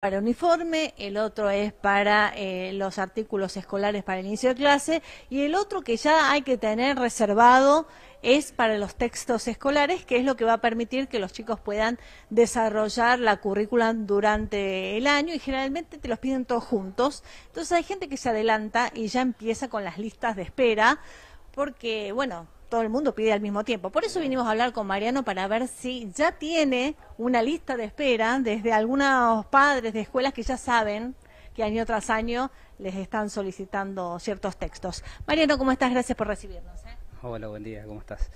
para uniforme, el otro es para los artículos escolares para el inicio de clase y el otro que ya hay que tener reservado es para los textos escolares, que es lo que va a permitir que los chicos puedan desarrollar la currícula durante el año y generalmente te los piden todos juntos. Entonces hay gente que se adelanta y ya empieza con las listas de espera porque, bueno, todo el mundo pide al mismo tiempo. Por eso vinimos a hablar con Mariano para ver si ya tiene una lista de espera desde algunos padres de escuelas que ya saben que año tras año les están solicitando ciertos textos. Mariano, ¿cómo estás? Gracias por recibirnos. Hola, buen día, ¿cómo estás?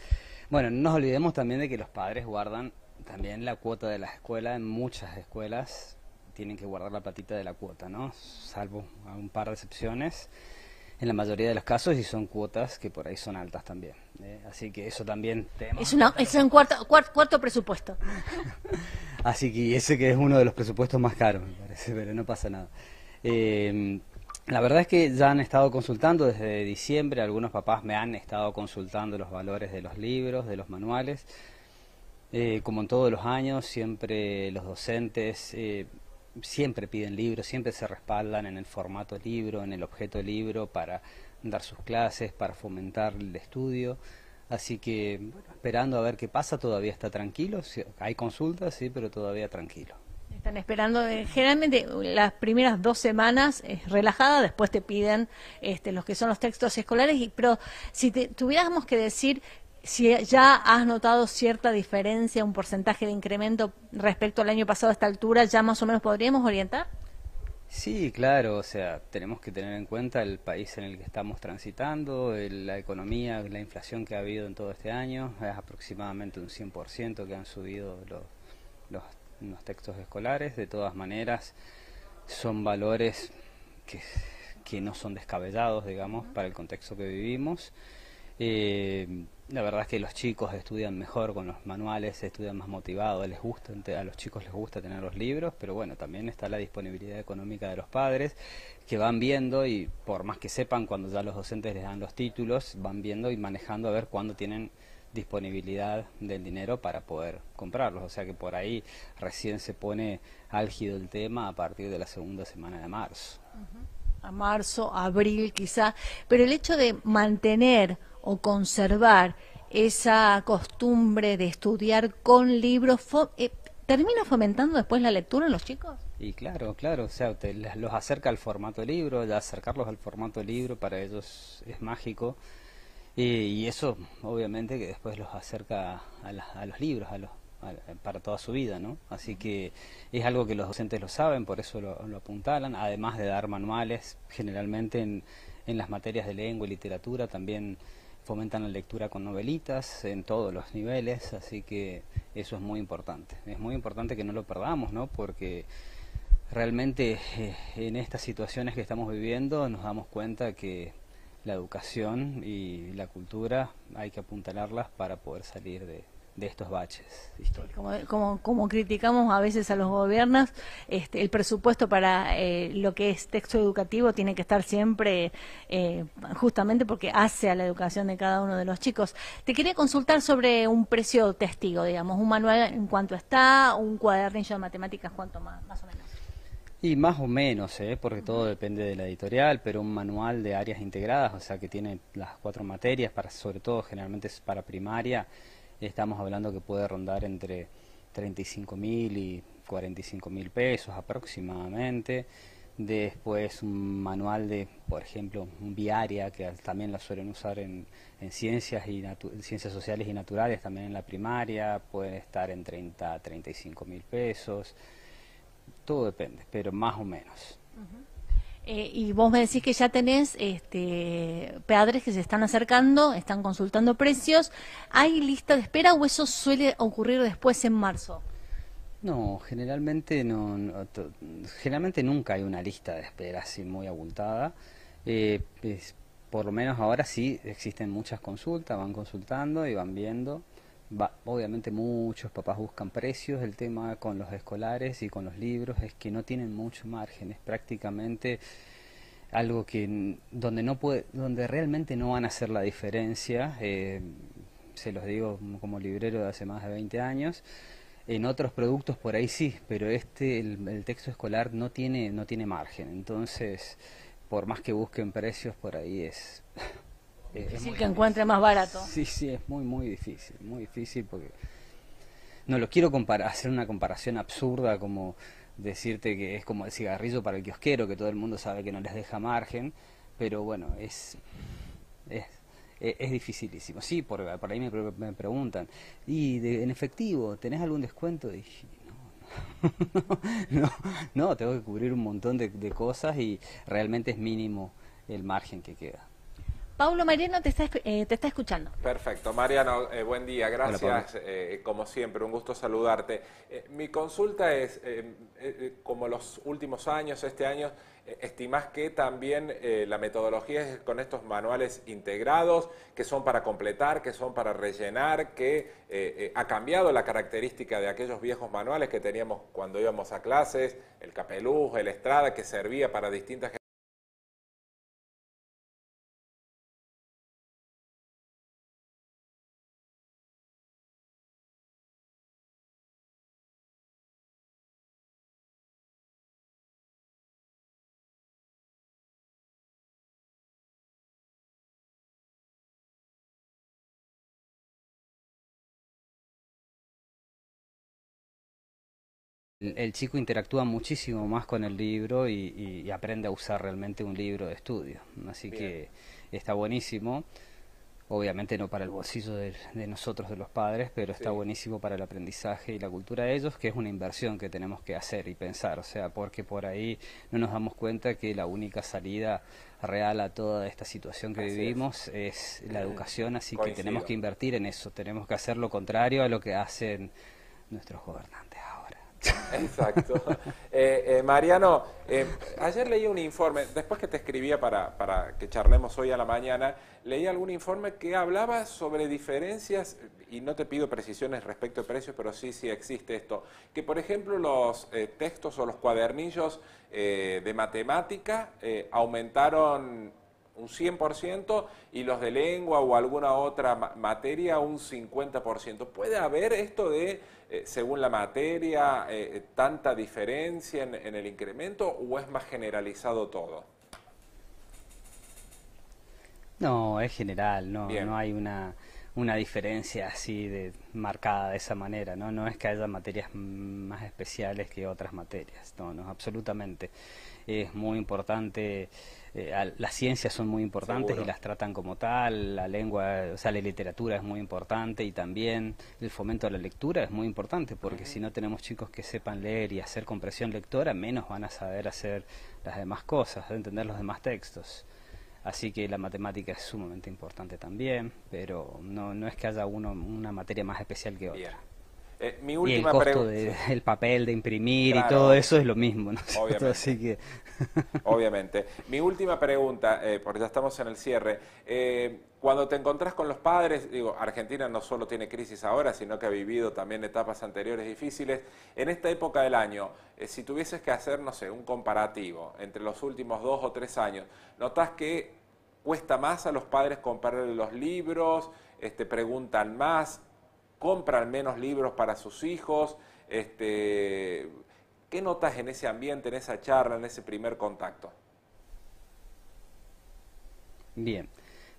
Bueno, no nos olvidemos también de que los padres guardan también la cuota de la escuela. En muchas escuelas tienen que guardar la platita de la cuota, ¿no? Salvo a un par de excepciones. En la mayoría de los casos, y son cuotas que por ahí son altas también. Así que eso también tenemos. Es un cuarto presupuesto. Así que ese que es uno de los presupuestos más caros, me parece, pero no pasa nada. La verdad es que ya han estado consultando desde diciembre, algunos papás me han estado consultando los valores de los libros, de los manuales. Como en todos los años, siempre los docentes siempre piden libros, siempre se respaldan en el formato libro, en el objeto libro para dar sus clases, para fomentar el estudio. Así que, bueno, esperando a ver qué pasa, todavía está tranquilo. Hay consultas, sí, pero todavía tranquilo. Están esperando, generalmente las primeras 2 semanas es relajada, después te piden los que son los textos escolares, pero si tuviéramos que decir si ya has notado cierta diferencia, un porcentaje de incremento respecto al año pasado a esta altura, ya más o menos podríamos orientar. Sí, claro, o sea, tenemos que tener en cuenta el país en el que estamos transitando, la economía, la inflación que ha habido en todo este año, es aproximadamente un 100% que han subido los, los textos escolares. De todas maneras, son valores que, que no son descabellados, digamos, para el contexto que vivimos. La verdad es que los chicos estudian mejor con los manuales, estudian más motivados, les gusta, a los chicos les gusta tener los libros, pero bueno, también está la disponibilidad económica de los padres que van viendo, y por más que sepan, cuando ya los docentes les dan los títulos, van viendo y manejando a ver cuándo tienen disponibilidad del dinero para poder comprarlos. O sea que por ahí recién se pone álgido el tema a partir de la segunda semana de marzo. A marzo, abril quizá, pero el hecho de mantener o conservar esa costumbre de estudiar con libros, ¿termina fomentando después la lectura en los chicos? Y claro, claro, o sea, los acerca al formato libro, ya acercarlos al formato libro para ellos es mágico. Y eso obviamente que después los acerca a los libros, para toda su vida, ¿no? Así que es algo que los docentes lo saben, por eso lo apuntalan, además de dar manuales, generalmente en las materias de lengua y literatura también fomentan la lectura con novelitas en todos los niveles, así que eso es muy importante que no lo perdamos, ¿no? Porque realmente en estas situaciones que estamos viviendo nos damos cuenta que la educación y la cultura hay que apuntalarlas para poder salir de estos baches históricos. Como criticamos a veces a los gobiernos, el presupuesto para lo que es texto educativo tiene que estar siempre justamente porque hace a la educación de cada uno de los chicos. Te quería consultar sobre un precio testigo, digamos, un manual en cuánto está, un cuadernillo de matemáticas cuánto más o menos. Y más o menos, porque todo depende de la editorial, pero un manual de áreas integradas, o sea que tiene las 4 materias, sobre todo generalmente es para primaria, estamos hablando que puede rondar entre 35.000 y 45.000 pesos aproximadamente. Después un manual de, por ejemplo, un viaria, que también la suelen usar en ciencias ciencias sociales y naturales, también en la primaria, puede estar en 30 a 35.000 pesos. Todo depende, pero más o menos. Y vos me decís que ya tenés padres que se están acercando, están consultando precios. ¿Hay lista de espera o eso suele ocurrir después en marzo? No, generalmente generalmente nunca hay una lista de espera así muy abultada. Por lo menos ahora sí existen muchas consultas, van consultando y van viendo. Obviamente muchos papás buscan precios. El tema con los escolares y con los libros es que no tienen mucho margen, es prácticamente algo que donde no puede, donde realmente no van a hacer la diferencia. Se los digo como librero de hace más de 20 años. En otros productos por ahí sí, pero el texto escolar no tiene margen. Entonces, por más que busquen precios, por ahí es Difícil muy que difícil. encuentre más barato. Sí, sí, es muy difícil porque no lo quiero comparar, hacer una comparación absurda como decirte que es como el cigarrillo para el kiosquero, que todo el mundo sabe que no les deja margen, pero bueno, es, es dificilísimo. Sí, por ahí me preguntan, ¿y en efectivo tenés algún descuento? Y no, no, tengo que cubrir un montón de cosas y realmente es mínimo el margen que queda. Paulo Mariano te está escuchando. Perfecto. Mariano, buen día, Hola, Pablo. gracias. Como siempre, un gusto saludarte. Mi consulta es, como los últimos años, este año, ¿estimás que también la metodología es con estos manuales integrados, que son para completar, que son para rellenar, que ha cambiado la característica de aquellos viejos manuales que teníamos cuando íbamos a clases, el Capeluz, el Estrada, que servía para distintas El chico interactúa muchísimo más con el libro y aprende a usar realmente un libro de estudio. Así Bien, que está buenísimo. Obviamente no para el bolsillo de nosotros, de los padres, pero está sí, buenísimo para el aprendizaje y la cultura de ellos, que es una inversión que tenemos que hacer y pensar. O sea, porque por ahí no nos damos cuenta que la única salida real a toda esta situación que así es. vivimos es la educación, así que tenemos Coincido. que invertir en eso. Tenemos que hacer lo contrario a lo que hacen nuestros gobernantes ahora. Exacto. Mariano, ayer leí un informe, después que te escribía para que charlemos hoy a la mañana, leí algún informe que hablaba sobre diferencias, y no te pido precisiones respecto a precios, pero sí existe esto, que por ejemplo los textos o los cuadernillos de matemática aumentaron un 100% y los de lengua o alguna otra materia un 50%. ¿Puede haber esto de, según la materia, tanta diferencia en el incremento o es más generalizado todo? No, es general, Bien, no hay una diferencia así de marcada de esa manera, ¿no? No es que haya materias más especiales que otras materias, no, absolutamente. Es muy importante, las ciencias son muy importantes y seguro. las tratan como tal, la lengua, o sea, la literatura es muy importante y también el fomento a la lectura es muy importante porque si no tenemos chicos que sepan leer y hacer comprensión lectora, menos van a saber hacer las demás cosas, entender los demás textos. Así que la matemática es sumamente importante también, pero no es que haya una materia más especial que Bien. otra. Mi Y el última costo pregunta, sí, del papel, de imprimir y todo claro, eso es lo mismo, ¿no es cierto? obviamente. Así que Obviamente. Mi última pregunta, porque ya estamos en el cierre. Cuando te encontrás con los padres, digo, Argentina no solo tiene crisis ahora, sino que ha vivido también etapas anteriores difíciles. En esta época del año, si tuvieses que hacer, no sé, un comparativo entre los últimos 2 o 3 años, ¿notás que cuesta más a los padres comprarle los libros? Preguntan más, compran menos libros para sus hijos. ¿Qué notas en ese ambiente, en esa charla, en ese primer contacto? bien,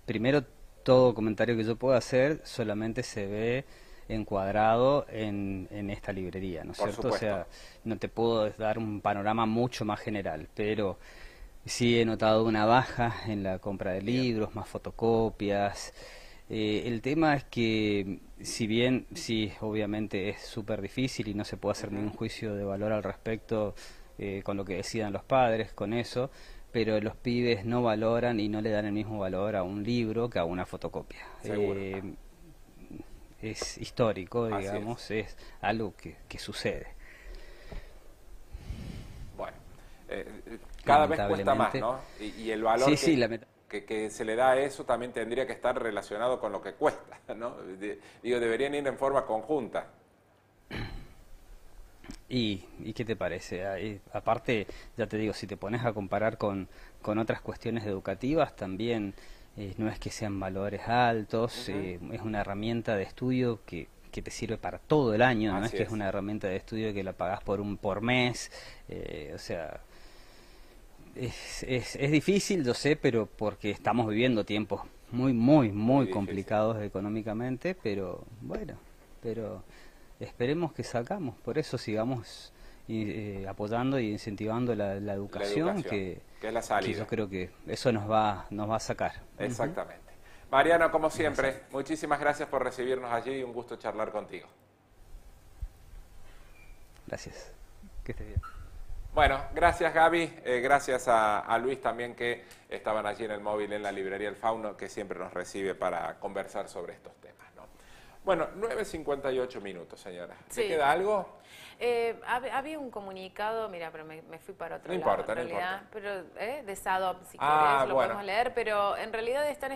primero todo comentario que yo pueda hacer solamente se ve encuadrado en esta librería, ¿no es Por cierto? O supuesto. sea, no te puedo dar un panorama mucho más general, pero sí he notado una baja en la compra de Bien. libros, más fotocopias. El tema es que, si bien sí, obviamente es súper difícil y no se puede hacer ningún juicio de valor al respecto con lo que decidan los padres con eso, pero los pibes no valoran y no le dan el mismo valor a un libro que a una fotocopia. Seguro. Es histórico, Así es. digamos, es algo que sucede, Bueno, cada vez cuesta más, lamentablemente. ¿no? Y el Sí, valor sí, que se le da a eso también tendría que estar relacionado con lo que cuesta, ¿no? Digo, deberían ir en forma conjunta. ¿Y qué te parece? Aparte, ya te digo, si te pones a comparar con otras cuestiones educativas, también no es que sean valores altos, Ujú. es una herramienta de estudio que que te sirve para todo el año, no es Así que es una herramienta de estudio que la pagás por mes, o sea, es difícil, yo sé, pero porque estamos viviendo tiempos muy difícil. complicados económicamente, pero bueno, pero esperemos que salgamos, por eso sigamos apoyando y incentivando la educación, que es la que salida. yo creo que eso nos va a sacar. Exactamente. Mariano, como siempre, muchísimas gracias por recibirnos allí y un gusto charlar contigo. Gracias. Que estés bien. Bueno, gracias Gaby, gracias a Luis también que estaban allí en el móvil en la librería El Fauno, que siempre nos recibe para conversar sobre estos temas, ¿no? Bueno, 9:58 minutos, señora. ¿Te Sí. queda algo? Había un comunicado, mira, pero me fui para otro No lado importa, en no realidad, importa. pero de SADOP, si Ah, querés, lo bueno. podemos leer, pero en realidad están